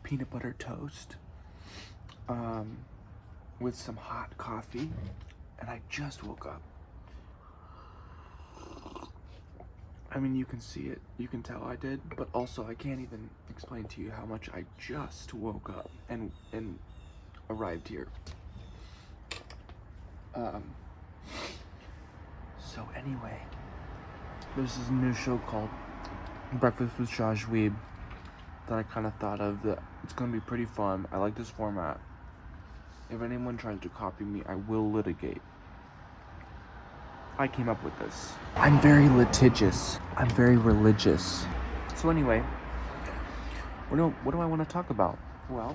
peanut butter toast with some hot coffee, and I just woke up. I mean, you can see it, you can tell I did, but also I can't even explain to you how much I just woke up and arrived here. So anyway, this is a new show called Breakfast with Jojweeb that I kind of thought of that it's gonna be pretty fun. I like this format. If anyone tries to copy me, I will litigate. I came up with this. I'm very litigious. I'm very religious. So anyway, what do I want to talk about? Well,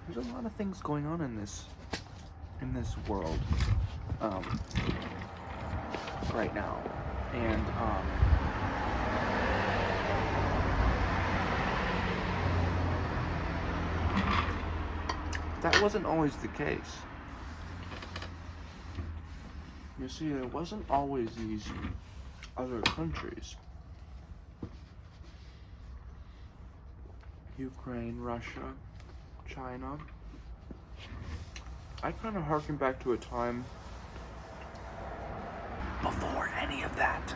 there's a lot of things going on in this world right now, and that wasn't always the case. You see, there wasn't always these other countries. Ukraine, Russia, China. I kind of harken back to a time before any of that.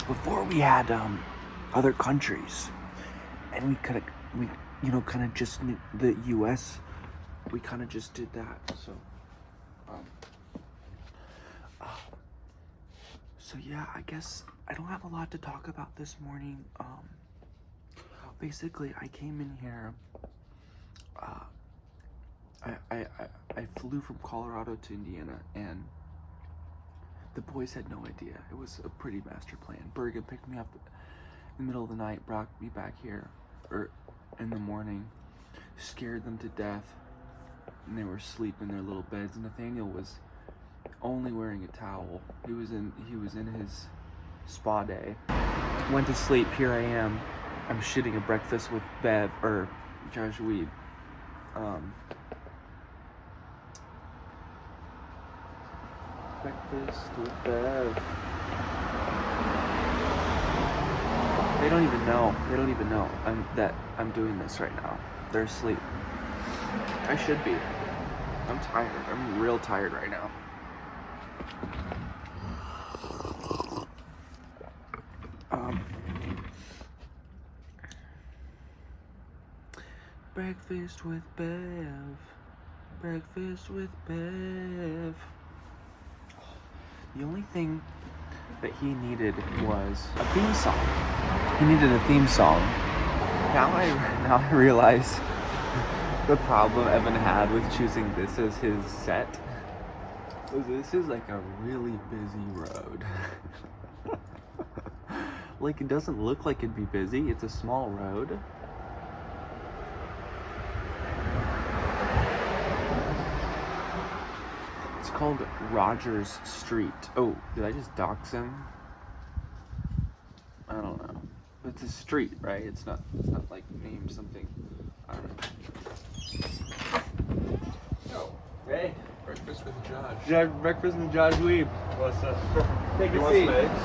Before we had other countries, and we kind of just knew the U.S. We kind of just did that. So yeah, I guess I don't have a lot to talk about this morning. Basically, I came in here. I flew from Colorado to Indiana, and the boys had no idea. It was a pretty master plan. Bergen picked me up in the middle of the night, brought me back here, in the morning, scared them to death, and they were asleep in their little beds. And Nathaniel was only wearing a towel. He was in his spa day. Went to sleep. Here I am. I'm shitting a breakfast with Bev or Jojweeb. Breakfast with Bev. They don't even know. That I'm doing this right now. They're asleep. I should be. I'm tired. I'm real tired right now. Breakfast with Bev. Breakfast with Bev. The only thing that he needed was a theme song. He needed a theme song. Now I realize the problem Evan had with choosing this as his set. This is like a really busy road. Like, it doesn't look like it'd be busy. It's a small road. It's called Rogers Street. Oh, did I just dox him? I don't know. But it's a street, right? It's not like named something. I don't know. Oh, Hey. breakfast with Josh. Breakfast with Jojweeb. What's up? Take You a want seat. some eggs?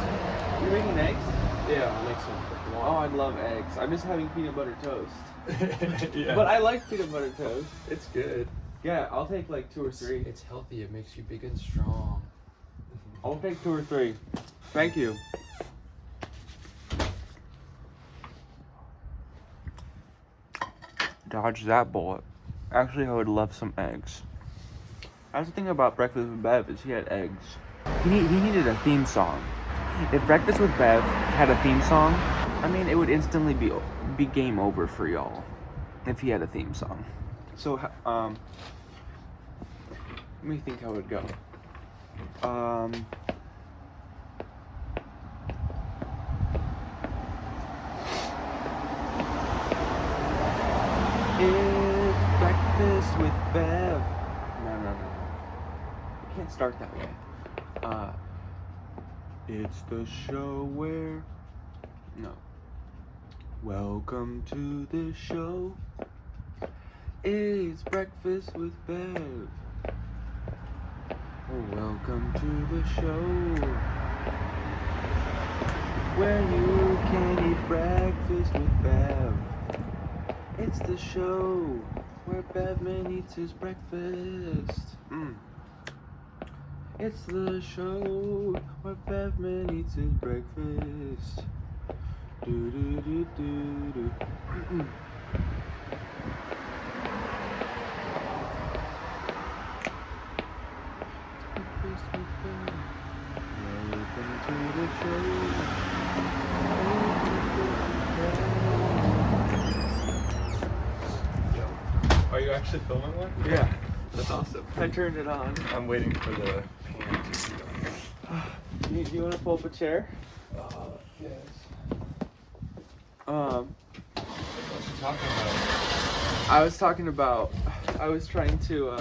You making eggs? Yeah, I'll make some. Oh, I love eggs. I'm just having peanut butter toast. Yeah. But I like peanut butter toast. It's good. Yeah, I'll take like 2 or 3. It's healthy. It makes you big and strong. I'll take 2 or 3. Thank you. Dodge that bullet. Actually, I would love some eggs. That's the thing about Breakfast with Bev is he had eggs. He needed a theme song. If Breakfast with Bev had a theme song, I mean, it would instantly be game over for y'all if he had a theme song. So, let me think how it would go. It's Breakfast with Bev. No. I can't start that way. It's the show where... No. Welcome to the show. It's Breakfast with Bev. Welcome to the show where you can eat breakfast with Bev. It's the show where Bevman eats his breakfast. It's the show where Bevman eats his breakfast. Do do do do do. Breakfast with Bev. Welcome to the show. Are you actually filming one? Yeah, That's awesome. I turned it on. I'm waiting for the pan to be Do you want to pull up a chair? on. Yes. Um, What you talking about? I was trying to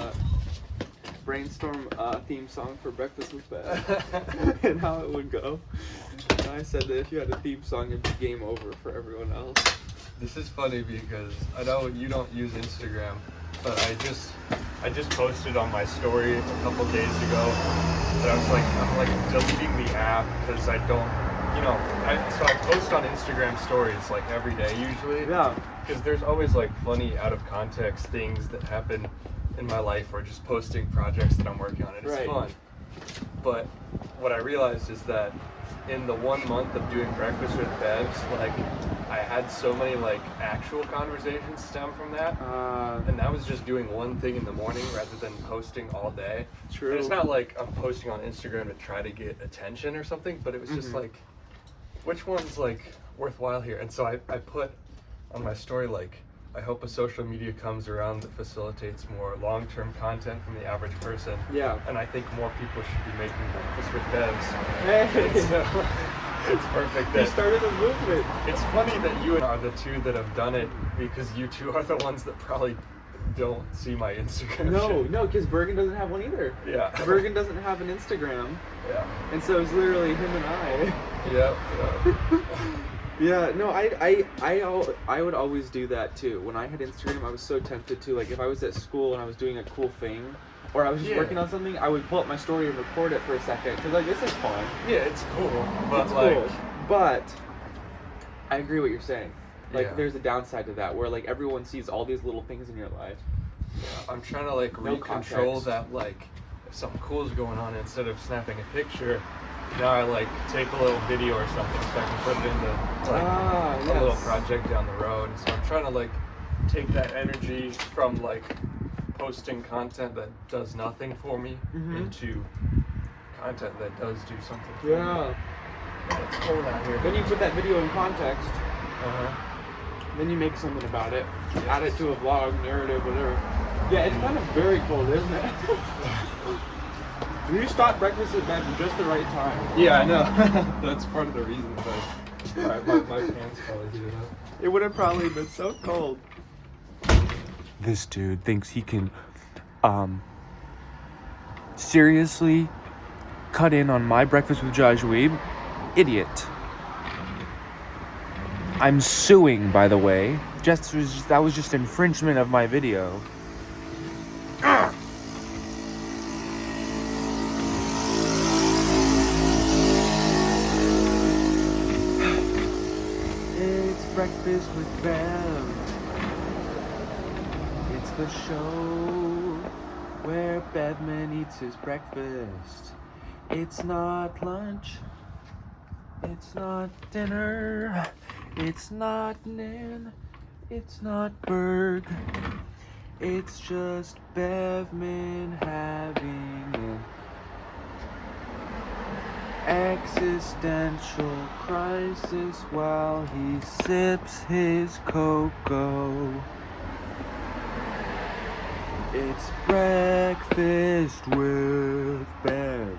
brainstorm a theme song for Breakfast with Bev and how it would go. And I said that if you had a theme song, it'd be game over for everyone else. This is funny because I know you don't use Instagram, but I just posted on my story a couple days ago that I'm like deleting the app because I don't, so I post on Instagram stories like every day usually. Yeah. Because there's always like funny out of context things that happen in my life or just posting projects that I'm working on and it's Right. fun. But what I realized is that in the 1 month of doing Breakfast with Bevs, like I had so many like actual conversations stem from that. And that was just doing one thing in the morning rather than posting all day. True. And it's not like I'm posting on Instagram to try to get attention or something, but it was just like, which one's like worthwhile here? And so I put on my story like, I hope a social media comes around that facilitates more long-term content from the average person. Yeah. And I think more people should be making Breakfast with Bevs. Hey. So, it's perfect. You started a movement. It's funny that you are the two that have done it because you two are the ones that probably don't see my Instagram. No, shit. no, because Bergen doesn't have one either. Yeah. Bergen doesn't have an Instagram, Yeah. and so it's literally him and I. Yep. Yeah, no, I would always do that too. When I had Instagram, I was so tempted to, like, if I was at school and I was doing a cool thing, or I was just working on something, I would pull up my story and record it for a second, because, like, this is fun. Yeah, it's cool, but It's like, cool. But I agree what you're saying. Like, Yeah. there's a downside to that, where, like, everyone sees all these little things in your life. I'm trying to like No control context. that, like if something cool is going on, instead of snapping a picture, now I like take a little video or something so I can put it into like a little yes. project down the road. So I'm trying to like take that energy from like posting content that does nothing for me into content that does do something for me. Yeah. It's cold out here. Then you put that video in context, Uh-huh. then you make something about it, add it to a vlog, narrative, whatever. Yeah, it's kind of very cold, isn't it? You stopped Breakfast with Bev at just the right time. Yeah, I know. That's part of the reason, but my pants probably heated up. It would have probably been so cold. This dude thinks he can, seriously cut in on my Breakfast with Jojweeb. Idiot. I'm suing, by the way. That was just infringement of my video. It's Breakfast with Bev. It's the show where Bevman eats his breakfast. It's not lunch. It's not dinner. It's not Nan. It's not Berg. It's just Bevman having an existential crisis while he sips his cocoa. It's Breakfast with Bev.